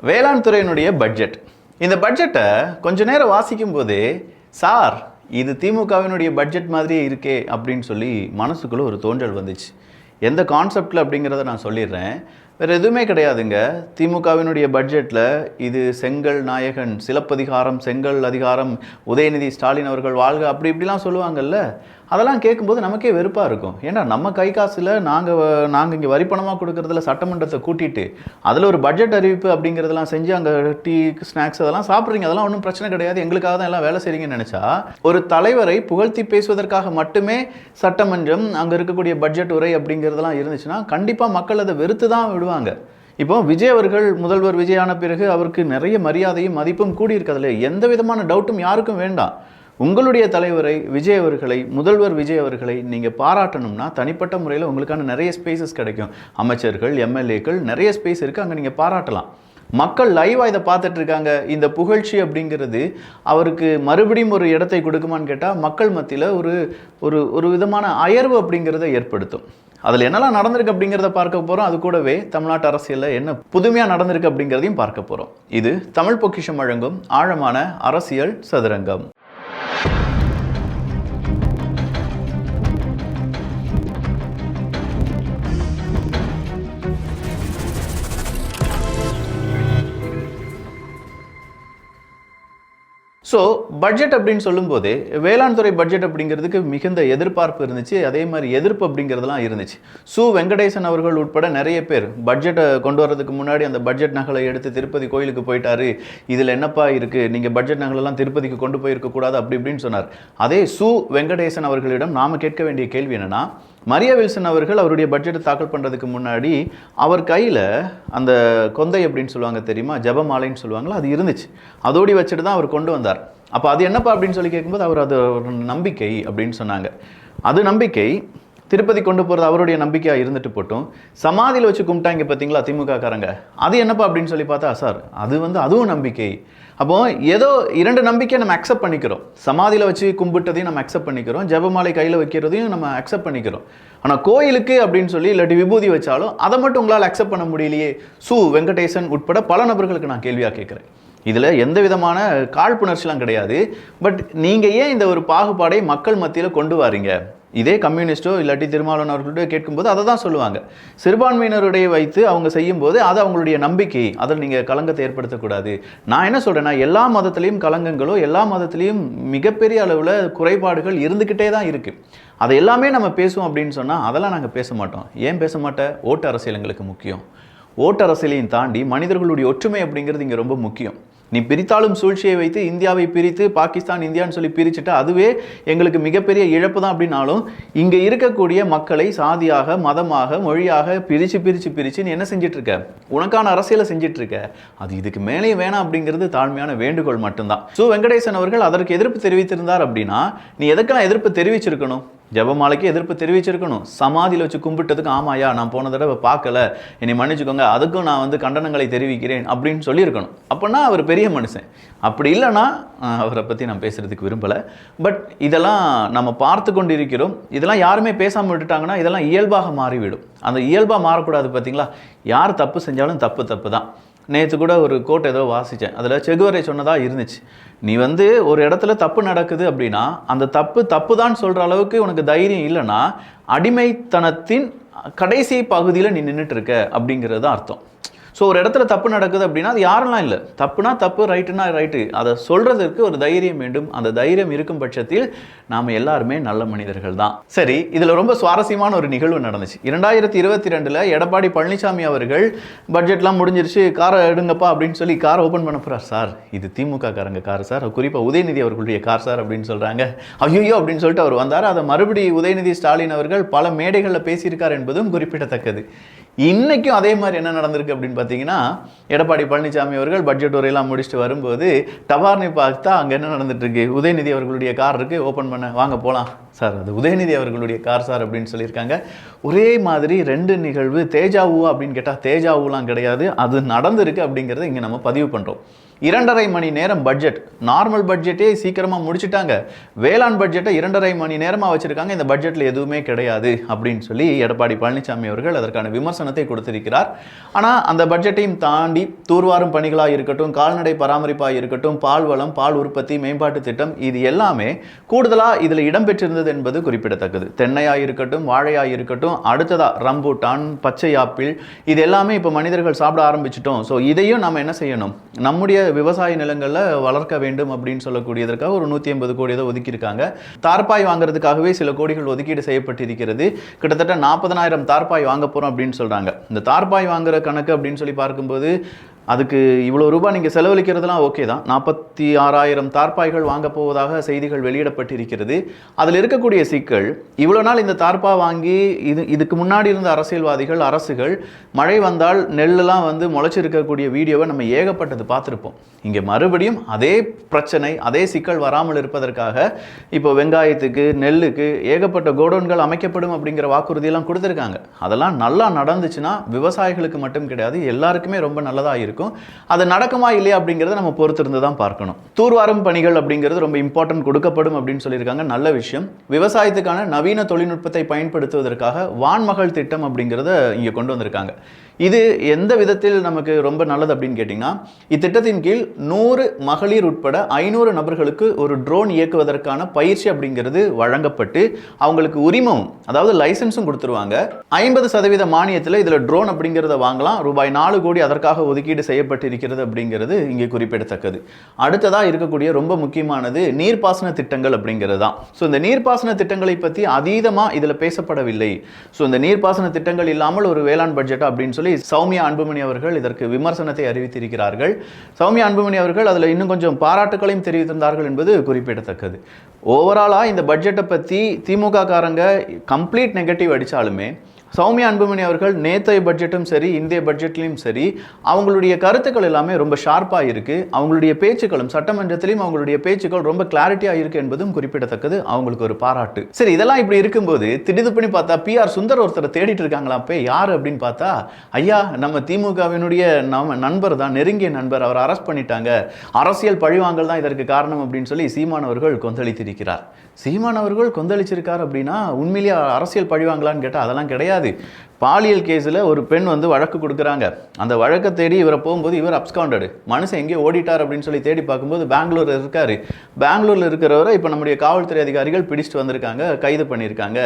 வேளாண் துறையினுடைய பட்ஜெட். இந்த பட்ஜெட்டை கொஞ்ச நேரம் வாசிக்கும் போதே சார் இது திமுகவினுடைய பட்ஜெட் மாதிரியே இருக்கே அப்படின்னு சொல்லி மனசுக்குள்ளே ஒரு தோன்றல் வந்துச்சு. எந்த கான்செப்டில் அப்படிங்கிறத நான் சொல்லிடுறேன். வேறு எதுவுமே கிடையாதுங்க. திமுகவினுடைய பட்ஜெட்டில் இது செங்கல் நாயகன் சிலப்பதிகாரம், செங்கல் அதிகாரம், உதயநிதி ஸ்டாலின் அவர்கள் வாழ்க அப்படி இப்படிலாம் சொல்லுவாங்கல்ல. அதெல்லாம் கேட்கும்போது நமக்கே வெறுப்பாக இருக்கும். ஏன்னா நம்ம கை காசில் நாங்கள் இங்கே வரிப்பணமாக கொடுக்குறதுல சட்டமன்றத்தை கூட்டிட்டு அதில் ஒரு பட்ஜெட் அறிவிப்பு அப்படிங்கிறதெல்லாம் செஞ்சு அங்கே டீ ஸ்நாக்ஸ் அதெல்லாம் சாப்பிட்றீங்க. அதெல்லாம் ஒன்றும் பிரச்சனை கிடையாது, எங்களுக்காக தான் எல்லாம் வேலை செய்கிறீங்கன்னு நினச்சா ஒரு தலைவரை புகழ்த்தி பேசுவதற்காக மட்டுமே சட்டமன்றம் அங்கே இருக்கக்கூடிய பட்ஜெட் உரை அப்படிங்கிறதெல்லாம் இருந்துச்சுன்னா கண்டிப்பாக மக்கள் அதை வெறுத்து தான் விடுவாங்க. இப்போ விஜய் அவர்கள் முதல்வர் விஜயான பிறகு அவருக்கு நிறைய மரியாதையும் மதிப்பும் கூடியிருக்கிறதுல எந்த விதமான டவுட்டும் யாருக்கும் வேண்டாம். உங்களுடைய தலைவரை விஜய் அவர்களை, முதல்வர் விஜய் அவர்களை நீங்கள் பாராட்டணும்னா தனிப்பட்ட முறையில் உங்களுக்கான நிறைய ஸ்பேசஸ் கிடைக்கும். அமைச்சர்கள், எம்எல்ஏக்கள் நிறைய ஸ்பேஸ் இருக்குது, அங்கே நீங்கள் பாராட்டலாம். மக்கள் லைவாக இதை பார்த்துட்டு இருக்காங்க. இந்த புகழ்ச்சி அப்படிங்கிறது அவருக்கு மறுபடியும் ஒரு இடத்தை கொடுக்குமான்னு கேட்டால் மக்கள் மத்தியில் ஒரு விதமான அயர்வு அப்படிங்கிறத ஏற்படுத்தும். அதில் என்னெல்லாம் நடந்திருக்கு அப்படிங்கிறத பார்க்க போகிறோம். அது கூடவே தமிழ்நாட்டு அரசியலில் என்ன புதுமையாக நடந்திருக்கு அப்படிங்கிறதையும் பார்க்க போகிறோம். இது தமிழ் பொக்கிஷம் வழங்கும் ஆழமான அரசியல் சதுரங்கம். ஸோ பட்ஜெட் அப்படின்னு சொல்லும்போதே வேளாண் துறை பட்ஜெட் அப்படிங்கிறதுக்கு மிகுந்த எதிர்பார்ப்பு இருந்துச்சு. அதே மாதிரி எதிர்ப்பு அப்படிங்கிறதுலாம் இருந்துச்சு. சு வெங்கடேசன் அவர்கள் உட்பட நிறைய பேர் பட்ஜெட்டை கொண்டு வரதுக்கு முன்னாடி அந்த பட்ஜெட் நகலை எடுத்து திருப்பதி கோயிலுக்கு போயிட்டாரு, இதில் என்னப்பா இருக்குது, நீங்கள் பட்ஜெட் நகலெல்லாம் திருப்பதிக்கு கொண்டு போயிருக்கக்கூடாது அப்படி இப்படின்னு சொன்னார். அதே சு வெங்கடேசன் அவர்களிடம் நாம் கேட்க வேண்டிய கேள்வி என்னென்னா, மரியா வில்சன் அவர்கள் அவருடைய பட்ஜெட்டை தாக்கல் பண்ணுறதுக்கு முன்னாடி அவர் கையில் அந்த கொந்தை அப்படின்னு சொல்லுவாங்க தெரியுமா, ஜபமாலைன்னு சொல்லுவாங்களா, அது இருந்துச்சு. அதோடி வச்சுட்டு தான் அவர் கொண்டு வந்தார். அப்போ அது என்னப்பா அப்படின்னு சொல்லி கேட்கும்போது அவர் அது ஒரு நம்பிக்கை அப்படின்னு சொன்னாங்க. அது நம்பிக்கை, திருப்பதி கொண்டு போகிறது அவருடைய நம்பிக்கையாக இருந்துட்டு போட்டும். சமாதியில் வச்சு கும்பிட்டாங்க பார்த்தீங்களா திமுக காரங்க, அது என்னப்பா அப்படின்னு சொல்லி பார்த்தா சார் அதுவும் நம்பிக்கை. அப்போ ஏதோ இரண்டு நம்பிக்கையை நம்ம அக்செப்ட் பண்ணிக்கிறோம். சமாதியில் வச்சு கும்பிட்டதையும் நம்ம அக்செப்ட் பண்ணிக்கிறோம், ஜபமாலை கையில் வைக்கிறதையும் நம்ம அக்செப்ட் பண்ணிக்கிறோம். ஆனால் கோயிலுக்கு அப்படின்னு சொல்லி இல்லாட்டி விபூதி வச்சாலும் அதை மட்டும் உங்களால் அக்செப்ட் பண்ண முடியலையே. சு வெங்கடேசன் உட்பட பல நபர்களுக்கு நான் கேள்வியாக கேட்குறேன். இதில் எந்த விதமான காழ்ப்புணர்ச்சிலாம் கிடையாது. பட் நீங்கள் ஏன் இந்த ஒரு பாகுபாடை மக்கள் மத்தியில் கொண்டு வாரீங்க? இதே கம்யூனிஸ்டோ இல்லாட்டி திருமாவளவன் அவர்கள்ட்ட கேட்கும்போது அதை தான் சொல்லுவாங்க. சிறுபான்மையினருடைய வைத்து அவங்க செய்யும்போது அது அவங்களுடைய நம்பிக்கை, அதில் நீங்கள் கலங்கத்தை ஏற்படுத்தக்கூடாது. நான் என்ன சொல்கிறேன்னா, எல்லா மதத்துலேயும் கலங்கங்களோ எல்லா மதத்துலேயும் மிகப்பெரிய அளவில் குறைபாடுகள் இருந்துக்கிட்டே தான் இருக்குது. அதை எல்லாமே நம்ம பேசுவோம் அப்படின்னு சொன்னால் அதெல்லாம் நாங்கள் பேச மாட்டோம். ஏன் பேச மாட்டேன்? ஓட்டு அரசியல் எங்களுக்கு முக்கியம். ஓட்டு அரசியலையும் தாண்டி மனிதர்களுடைய ஒற்றுமை அப்படிங்கிறது இங்கே ரொம்ப முக்கியம். நீ பிரித்தாலும் சூழ்ச்சியை வைத்து இந்தியாவை பிரித்து பாகிஸ்தான் இந்தியான்னு சொல்லி பிரிச்சுட்டு அதுவே எங்களுக்கு மிகப்பெரிய இழப்பு தான் அப்படின்னாலும் இங்கே இருக்கக்கூடிய மக்களை சாதியாக, மதமாக, மொழியாக பிரித்து நீ என்ன செஞ்சிட்ருக்க? உனக்கான அரசியலை செஞ்சிட்ருக்க. அது இதுக்கு மேலே வேணாம் அப்படிங்கிறது தாழ்மையான வேண்டுகோள் மட்டும்தான். சு வெங்கடேசன் அவர்கள் அதற்கு எதிர்ப்பு தெரிவித்திருந்தார் அப்படின்னா நீ எதுக்கெல்லாம் எதிர்ப்பு தெரிவிச்சிருக்கணும்? ஜபமாலைக்கு எதிர்ப்பு தெரிவிச்சிருக்கணும். சமாதியில் வச்சு கும்பிட்டதுக்கு ஆமாயா நான் போன தடவை பார்க்கல, என்னை மன்னிச்சுக்கோங்க, அதுக்கும் நான் கண்டனங்களை தெரிவிக்கிறேன் அப்படின்னு சொல்லியிருக்கணும். அப்படின்னா அவர் பெரிய மனுஷன். அப்படி இல்லைன்னா அவரை பற்றி நான் பேசுகிறதுக்கு விரும்பலை. பட் இதெல்லாம் நம்ம பார்த்து கொண்டு இருக்கிறோம். இதெல்லாம் யாருமே பேசாமல் விட்டுட்டாங்கன்னா இதெல்லாம் இயல்பாக மாறிவிடும். அந்த இயல்பாக மாறக்கூடாது. பார்த்தீங்களா, யார் தப்பு செஞ்சாலும் தப்பு தான். நேற்று கூட ஒரு கோட் ஏதோ வாசித்தேன், அதில் செகுவரை சொன்னதாக இருந்துச்சு. நீ ஒரு இடத்துல தப்பு நடக்குது அப்படின்னா அந்த தப்பு தான் சொல்கிற அளவுக்கு உனக்கு தைரியம் இல்லைன்னா அடிமைத்தனத்தின் கடைசி பகுதியில் நீ நின்றுட்டு இருக்க அப்படிங்கிறது அர்த்தம். ஸோ ஒரு இடத்துல தப்பு நடக்குது அப்படின்னா அது யாரெல்லாம் இல்லை, தப்புனா தப்பு, ரைட்டுனா ரைட்டு, அதை சொல்கிறதுக்கு ஒரு தைரியம் வேண்டும். அந்த தைரியம் இருக்கும் பட்சத்தில் நாம் எல்லாருமே நல்ல மனிதர்கள் தான். சரி, இதில் ரொம்ப சுவாரஸ்யமான ஒரு நிகழ்வு நடந்துச்சு. 2022 எடப்பாடி பழனிசாமி அவர்கள் பட்ஜெட்லாம் முடிஞ்சிருச்சு, காரை எடுங்கப்பா அப்படின்னு சொல்லி காரை ஓப்பன் பண்ண போகிறார். சார் இது திமுக காரங்க கார் சார், குறிப்பாக உதயநிதி அவர்களுடைய கார் சார் அப்படின்னு சொல்கிறாங்க. ஐயோ அப்படின்னு சொல்லிட்டு அவர் வந்தார். அதை மறுபடி உதயநிதி ஸ்டாலின் அவர்கள் பல மேடைகளில் பேசியிருக்கார் என்பதும் குறிப்பிடத்தக்கது. இன்றைக்கும் அதே மாதிரி என்ன நடந்திருக்கு அப்படின்னு பார்த்தீங்கன்னா, எடப்பாடி பழனிசாமி அவர்கள் பட்ஜெட் உரையெல்லாம் முடிச்சுட்டு வரும்போது டபார்னு பார்த்தா அங்கே என்ன நடந்துட்டுருக்கு, உதயநிதி அவர்களுடைய கார் இருக்குது, ஓப்பன் பண்ண வாங்க போகலாம் சார், அது உதயநிதி அவர்களுடைய கார் சார் அப்படின்னு சொல்லியிருக்காங்க. ஒரே மாதிரி ரெண்டு நிகழ்வு. தேஜாவூ அப்படின்னு கேட்டால் தேஜாவூலாம் கிடையாது, அது நடந்திருக்கு அப்படிங்கிறத இங்கே நம்ம பதிவு பண்ணுறோம். 2.5 மணி நேரம் பட்ஜெட். நார்மல் பட்ஜெட்டே சீக்கிரமா முடிச்சிட்டாங்க, வேளாண் பட்ஜெட்டை 2.5 மணி நேரமா வச்சிருக்காங்க, இந்த பட்ஜெட்ல எதுவுமே கிடையாது அப்படின்னு சொல்லி எடப்பாடி பழனிசாமி அவர்கள் அதற்கான விமர்சனத்தை கொடுத்திருக்கிறார். ஆனா அந்த பட்ஜெட்டையும் தாண்டி தூர்வாரும் பணிகளா இருக்கட்டும், கால்நடை பராமரிப்பா இருக்கட்டும், பால் வளம், பால் உற்பத்தி மேம்பாட்டு திட்டம், இது எல்லாமே கூடுதலா இதுல இடம்பெற்றிருந்தது என்பது குறிப்பிடத்தக்கது. தென்னையா இருக்கட்டும், வாழையா இருக்கட்டும், அடுத்ததா ரம்பூட்டான், பச்சை ஆப்பிள், இது எல்லாமே இப்ப மனிதர்கள் சாப்பிட ஆரம்பிச்சிட்டோம். ஸோ இதையும் நம்ம என்ன செய்யணும், நம்முடைய விவசாய நிலங்கள்ல வளர்க்க வேண்டும் அப்படின்னு சொல்லக்கூடியதற்காக ஒரு 150 கோடி தான் ஒதுக்கியிருக்காங்க. தார்பாய் வாங்குறதுக்காகவே சில கோடிகள் ஒதுக்கீடு செய்யப்பட்டிருக்கிறது. கிட்டத்தட்ட 40,000 தார்பாய் வாங்க போறோம் அப்படின்னு சொல்றாங்க. இந்த தார்பாய் வாங்குற கணக்கு அப்படின்னு சொல்லி பார்க்கும்போது அதுக்கு இவ்வளோ ரூபாய் நீங்கள் செலவழிக்கிறதுலாம் ஓகே தான். 46,000 தார்பாய்கள் வாங்க போவதாக செய்திகள் வெளியிடப்பட்டிருக்கிறது. அதில் இருக்கக்கூடிய சிக்கல், இவ்வளோ நாள் இந்த தார்பா வாங்கி இதுக்கு முன்னாடி இருந்த அரசியல்வாதிகள், அரசுகள் மழை வந்தால் நெல்லெல்லாம் வந்து முளைச்சிருக்கக்கூடிய வீடியோவை நம்ம ஏகப்பட்டது பார்த்துருப்போம். இங்கே மறுபடியும் அதே பிரச்சனை, அதே சிக்கல் வராமல் இருப்பதற்காக இப்போ வெங்காயத்துக்கு, நெல்லுக்கு ஏகப்பட்ட கோடவுன்கள் அமைக்கப்படும் அப்படிங்கிற வாக்குறுதியெல்லாம் கொடுத்துருக்காங்க. அதெல்லாம் நல்லா நடந்துச்சுன்னா விவசாயிகளுக்கு மட்டும் கிடையாது, எல்லாருக்குமே ரொம்ப நல்லதாக இருக்கும். அது நடக்குமா இல்லையா அப்படிங்கறத நம்ம பொறுத்திருந்து தான் பார்க்கணும். தூர்வாரும் பணிகள் அப்படிங்கிறது ரொம்ப இம்பார்ட்டன்ட் கொடுக்கப்படும் அப்படின்னு சொல்லியிருக்காங்க. நல்ல விஷயம். விவசாயத்துக்கான நவீன தொழில்நுட்பத்தை பயன்படுத்துவதற்காக வான்மகள் திட்டம் அப்படிங்கிறத இங்க கொண்டு வந்திருக்காங்க. இது எந்த விதத்தில் நமக்கு ரொம்ப நல்லது அப்படின்னு கேட்டிங்கன்னா, இத்திட்டத்தின் கீழ் 100 மகளிர் உட்பட 500 நபர்களுக்கு ஒரு ட்ரோன் இயக்குவதற்கான பயிற்சி அப்படிங்கிறது வழங்கப்பட்டு அவங்களுக்கு உரிமம், அதாவது லைசன்ஸும் கொடுத்துருவாங்க. 50% மானியத்தில் இதில் ட்ரோன் அப்படிங்கிறத வாங்கலாம். ரூபாய் 4 கோடி அதற்காக ஒதுக்கீடு செய்யப்பட்டிருக்கிறது அப்படிங்கிறது இங்கே குறிப்பிடத்தக்கது. அடுத்ததாக இருக்கக்கூடிய ரொம்ப முக்கியமானது நீர்ப்பாசன திட்டங்கள் அப்படிங்கிறது தான். ஸோ இந்த நீர்ப்பாசன திட்டங்களை பற்றி அதீதமாக இதில் பேசப்படவில்லை. ஸோ இந்த நீர்ப்பாசன திட்டங்கள் இல்லாமல் ஒரு வேளாண் பட்ஜெட் அப்படின்னு சொல்லி சௌமியா அன்புமணி அவர்கள் இதற்கு விமர்சனத்தை அறிவித்திருக்கிறார்கள். சௌமியா அன்புமணி அவர்கள் அதில் இன்னும் கொஞ்சம் பாராட்டுகளையும் தெரிவித்திருந்தார்கள் என்பது குறிப்பிடத்தக்கது. ஓவராலா இந்த பட்ஜெட்டை பற்றி திமுக காரங்க கம்ப்ளீட் நெகட்டிவ் அடித்தாலுமே சௌமியா அன்புமணி அவர்கள் நேற்றைய பட்ஜெட்டும் சரி, இந்திய பட்ஜெட்லையும் சரி, அவங்களுடைய கருத்துக்கள் எல்லாமே ரொம்ப ஷார்ப்பாக இருக்கு. அவங்களுடைய பேச்சுக்களும் சட்டமன்றத்திலையும் அவங்களுடைய பேச்சுக்கள் ரொம்ப கிளாரிட்டியாக இருக்கு என்பதும் குறிப்பிடத்தக்கது. அவங்களுக்கு ஒரு பாராட்டு. சரி, இதெல்லாம் இப்படி இருக்கும்போது திடீர்னு பண்ணி பார்த்தா PR சுந்தர் ஒருத்தரை தேடிட்டு இருக்காங்களா? அப்போ யார் அப்படின்னு பார்த்தா, ஐயா நம்ம திமுகவினுடைய நண்பர் தான், நெருங்கிய நண்பர், அவர் அரெஸ்ட் பண்ணிட்டாங்க, அரசியல் பழிவாங்கல் தான் இதற்கு காரணம் அப்படின்னு சொல்லி சீமான் அவர்கள் கொந்தளித்திருக்கிறார். சீமான் அவர்கள் கொந்தளிச்சிருக்கார் அப்படின்னா உண்மையிலேயே அரசியல் பழிவாங்கலான்னு கேட்டால் அதெல்லாம் கிடையாது. பாலியல் கேஸில் ஒரு பெண் வந்து வழக்கு கொடுக்குறாங்க. அந்த வழக்கை தேடி இவரை போகும்போது இவர் அப்ஸ்காண்டடு, மனுஷன் எங்கேயோ ஓடிட்டார் அப்படின்னு சொல்லி தேடி பார்க்கும்போது பெங்களூரில் இருக்காரு. பெங்களூரில் இருக்கிறவரை இப்போ நம்முடைய காவல்துறை அதிகாரிகள் பிடிச்சிட்டு வந்திருக்காங்க, கைது பண்ணியிருக்காங்க.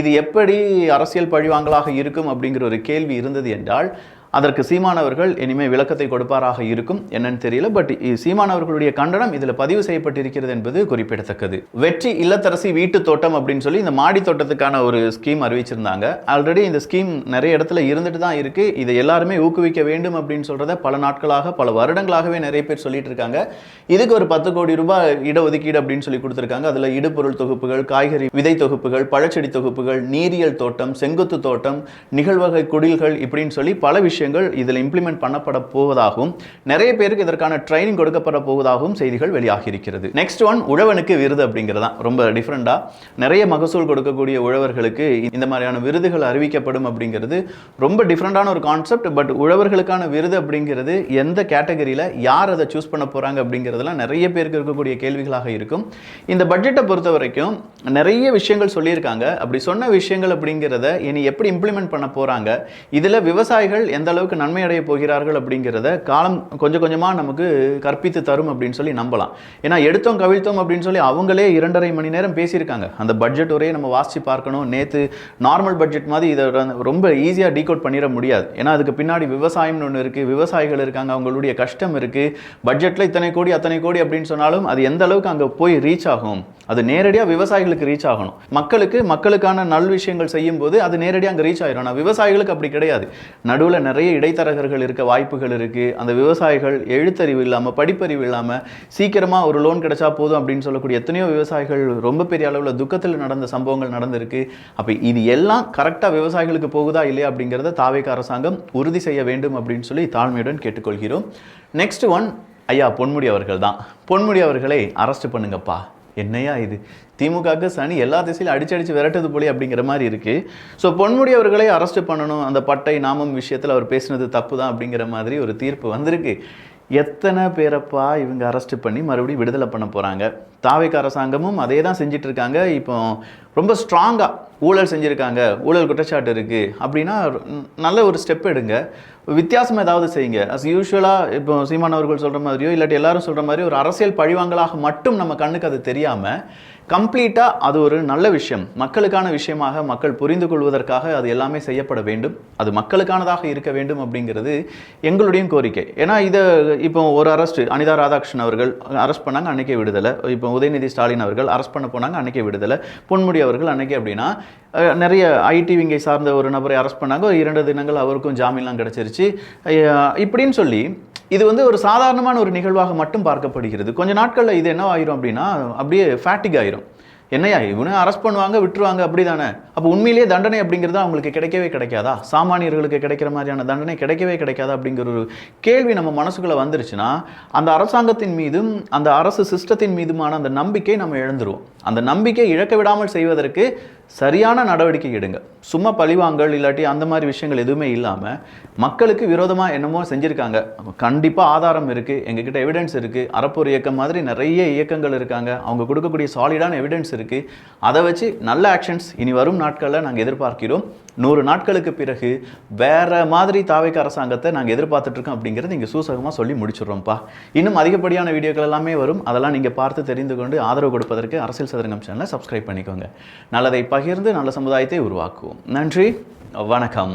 இது எப்படி அரசியல் பழிவாங்கலாக இருக்கும் அப்படிங்கிற ஒரு கேள்வி இருந்தது என்றால் அதற்கு சீமானவர்கள் இனிமேல் விளக்கத்தை கொடுப்பாராக இருக்கும், என்னன்னு தெரியல. பட் சீமானவர்களுடைய கண்டனம் இதில் பதிவு செய்யப்பட்டிருக்கிறது என்பது குறிப்பிடத்தக்கது. வெற்றி இல்லத்தரசி வீட்டு தோட்டம் அப்படின்னு சொல்லி இந்த மாடி தோட்டத்துக்கான ஒரு ஸ்கீம் அறிவிச்சிருந்தாங்க. ஆல்ரெடி இந்த ஸ்கீம் நிறைய இடத்துல இருந்துட்டு தான் இருக்கு. இதை எல்லாருமே ஊக்குவிக்க வேண்டும் அப்படின்னு சொல்றத பல நாட்களாக, பல வருடங்களாகவே நிறைய பேர் சொல்லிட்டு இருக்காங்க. இதுக்கு ஒரு 10 கோடி ரூபாய் இடஒதுக்கீடு அப்படின்னு சொல்லி கொடுத்துருக்காங்க. அதில் இடுபொருள் தொகுப்புகள், காய்கறி விதை தொகுப்புகள், பழச்செடி தொகுப்புகள், நீரியல் தோட்டம், செங்குத்து தோட்டம், நிகழ்வகை குடில்கள் இப்படின்னு சொல்லி பல விஷயங்கள் இதில் இம்ப்ளிமெண்ட் பண்ணப்பட போவதாகவும், நிறைய பேருக்கு இதற்கான ட்ரைனிங் கொடுக்கப்பட போவதாகவும் செய்திகள் வெளியாகி இருக்கிறது. நெக்ஸ்ட் ஒன், உழவனுக்கு விருது அப்படிங்கிறது தான் ரொம்ப டிஃப்ரெண்டா. நிறைய மகசூல் கொடுக்கக்கூடிய உழவர்களுக்கு இந்த மாதிரியான விருதுகள் அறிவிக்கப்படும் அப்படிங்கிறது ரொம்ப டிஃப்ரெண்டான ஒரு கான்செப்ட். பட் உழவர்களுக்கான விருது அப்படிங்கிறது எந்த கேட்டகரியில் யார் அதை சூஸ் பண்ண போறாங்க அப்படிங்கிறதுலாம் நிறைய பேருக்கு இருக்கக்கூடிய கேள்விகளாக இருக்கும். இந்த பட்ஜெட்டை பொறுத்த வரைக்கும் நிறைய விஷயங்கள் சொல்லியிருக்காங்க. அப்படி சொன்ன விஷயங்கள் அப்படிங்கிறத இனி எப்படி இம்ப்ளிமெண்ட் பண்ண போறாங்க, இதில் விவசாயிகள் எந்த அளவுக்கு நன்மை அடைய போகிறார்கள் அப்படிங்கிறத காலம் கொஞ்சம் கொஞ்சமாக நமக்கு கற்பித்து தரும் அப்படின்னு சொல்லி நம்பலாம். ஏன்னா எடுத்தோம் கவிழ்த்தோம் அப்படின்னு சொல்லி அவங்களே 2.5 மணி நேரம் பேசியிருக்காங்க. அந்த பட்ஜெட் ஒரே நம்ம வாசிச்சு பார்க்கணும். நேற்று நார்மல் பட்ஜெட் மாதிரி இதை ரொம்ப ஈஸியாக டீகோட் பண்ணிட முடியாது. ஏன்னா அதுக்கு பின்னாடி விவசாயம்னு ஒன்று இருக்குது, விவசாயிகள் இருக்காங்க, அவங்களுடைய கஷ்டம் இருக்குது. பட்ஜெட்டில் இத்தனை கோடி அத்தனை கோடி அப்படின்னு சொன்னாலும் அது எந்த அளவுக்கு அங்கே போய் ரீச் ஆகும், அது நேரடியாக விவசாயிகளுக்கு ரீச் ஆகணும். மக்களுக்கான நல் விஷயங்கள் செய்யும் போது அது நேரடியாக அங்கே ரீச் ஆகிடும். ஆனால் விவசாயிகளுக்கு அப்படி கிடையாது. நடுவில் நிறைய இடைத்தரகர்கள் இருக்க வாய்ப்புகள் இருக்கு. அந்த விவசாயிகள் எழுத்தறிவு இல்லாமல், படிப்பறிவு இல்லாமல் சீக்கிரமாக ஒரு லோன் கிடைச்சா போதும் அப்படின்னு சொல்லக்கூடிய எத்தனையோ விவசாயிகள் ரொம்ப பெரிய அளவில் துக்கத்தில் நடந்த சம்பவங்கள் நடந்திருக்கு. அப்போ இது எல்லாம் கரெக்டாக விவசாயிகளுக்கு போகுதா இல்லையா அப்படிங்கிறத தாவேக அரசாங்கம் உறுதி செய்ய வேண்டும் அப்படின்னு சொல்லி தாழ்மையுடன் கேட்டுக்கொள்கிறோம். நெக்ஸ்ட் ஒன், ஐயா பொன்முடி அவர்கள் தான். பொன்முடி அவர்களை அரெஸ்ட் பண்ணுங்கப்பா. என்னையா இது, திமுகவுக்கு சனி எல்லா திசையிலும் அடிச்சடிச்சு விரட்டுது போலி அப்படிங்கிற மாதிரி இருக்கு. ஸோ பொன்முடி அவர்களை அரெஸ்ட் பண்ணணும், அந்த பட்டை நாமம் விஷயத்தில் அவர் பேசினது தப்பு தான் அப்படிங்கிற மாதிரி ஒரு தீர்ப்பு வந்திருக்கு. எத்தனை பேரப்பா இவங்க அரெஸ்ட் பண்ணி மறுபடியும் விடுதலை பண்ண போகிறாங்க? தாவேக அரசாங்கமும் அதே தான் செஞ்சிட்டு இருக்காங்க. இப்போ ரொம்ப ஸ்ட்ராங்காக ஊழல் செஞ்சுருக்காங்க, ஊழல் குற்றச்சாட்டு இருக்குது அப்படின்னா நல்ல ஒரு ஸ்டெப் எடுங்க, வித்தியாசம் ஏதாவது செய்யுங்க. அஸ் யூஷுவலாக இப்போ சீமான் அவர்கள் சொல்கிற மாதிரியோ இல்லாட்டி எல்லாரும் சொல்கிற மாதிரி ஒரு அரசியல் பழிவாங்கலாக மட்டும் நம்ம கண்ணுக்கு அது தெரியாமல் கம்ப்ளீட்டாக அது ஒரு நல்ல விஷயம், மக்களுக்கான விஷயமாக மக்கள் புரிந்து கொள்வதற்காக அது எல்லாமே செய்யப்பட வேண்டும், அது மக்களுக்கானதாக இருக்க வேண்டும் அப்படிங்கிறது எங்களுடைய கோரிக்கை. ஏன்னா இதை இப்போ ஒரு அரெஸ்ட், அனிதா ராதாகிருஷ்ணன் அவர்கள் அரெஸ்ட் பண்ணாங்க, அன்னைக்கே விடுதலை. இப்போ உதயநிதி ஸ்டாலின் அவர்கள் அரெஸ்ட் பண்ண போனாங்க, அன்னைக்கே விடுதலை. பொன்முடி அவர்கள் அன்னைக்கே அப்படின்னா நிறைய ஐடி விங்கை சார்ந்த ஒரு நபரை அரெஸ்ட் பண்ணாங்க, 2 தினங்கள் அவருக்கும் ஜாமீன்லாம் கிடச்சிருச்சு இப்படின்னு சொல்லி இது வந்து ஒரு சாதாரணமான ஒரு நிகழ்வாக மட்டும் பார்க்கப்படுகிறது. கொஞ்ச நாட்களில் இது என்ன ஆயிரும் அப்படின்னா அப்படியே ஃபேட்டிக் ஆயிரும். என்னையா இவனு அரெஸ்ட் பண்ணுவாங்க விட்டுருவாங்க அப்படி தானே, அப்போ உண்மையிலேயே தண்டனை அப்படிங்கிறது அவங்களுக்கு கிடைக்கவே கிடைக்காதா, சாமானியர்களுக்கு கிடைக்கிற மாதிரியான தண்டனை கிடைக்கவே கிடைக்காதா அப்படிங்கிற ஒரு கேள்வி நம்ம மனசுக்குள்ளே வந்துருச்சுன்னா அந்த அரசாங்கத்தின் மீதும் அந்த அரசு சிஸ்டத்தின் மீதுமான அந்த நம்பிக்கை நம்ம இழந்துருவோம். அந்த நம்பிக்கை இழக்க விடாமல் செய்வதற்கு சரியான நடவடிக்கை எடுங்க. சும்மா பழிவாங்கல் இல்லாட்டி அந்த மாதிரி விஷயங்கள் எதுவுமே இல்லாமல் மக்களுக்கு விரோதமாக என்னமோ செஞ்சுருக்காங்க, கண்டிப்பாக ஆதாரம் இருக்குது, எங்ககிட்ட எவிடன்ஸ் இருக்குது, அறப்போர் இயக்கம் மாதிரி நிறைய இயக்கங்கள் இருக்காங்க, அவங்க கொடுக்கக்கூடிய சாலிடான எவிடன்ஸ் இருக்குது, அதை வச்சு நல்ல ஆக்ஷன்ஸ் இனி வரும் நாட்களில் நாங்கள் எதிர்பார்க்கிறோம். 100 நாட்களுக்கு பிறகு வேற மாதிரி தாவேக அரசாங்கத்தை நாங்கள் எதிர்பார்த்துட்ருக்கோம் அப்படிங்கிறது இங்கே சூசகமாக சொல்லி முடிச்சிடுறோம்ப்பா. இன்னும் அதிகப்படியான வீடியோக்கள் எல்லாமே வரும், அதெல்லாம் நீங்கள் பார்த்து தெரிந்து கொண்டு ஆதரவு கொடுப்பதற்கு அரசியல் சதுரங்கம் சேனலை சப்ஸ்கிரைப் பண்ணிக்கோங்க. நல்லதை பகிர்ந்து நல்ல சமுதாயத்தை உருவாக்குவோம். நன்றி, வணக்கம்.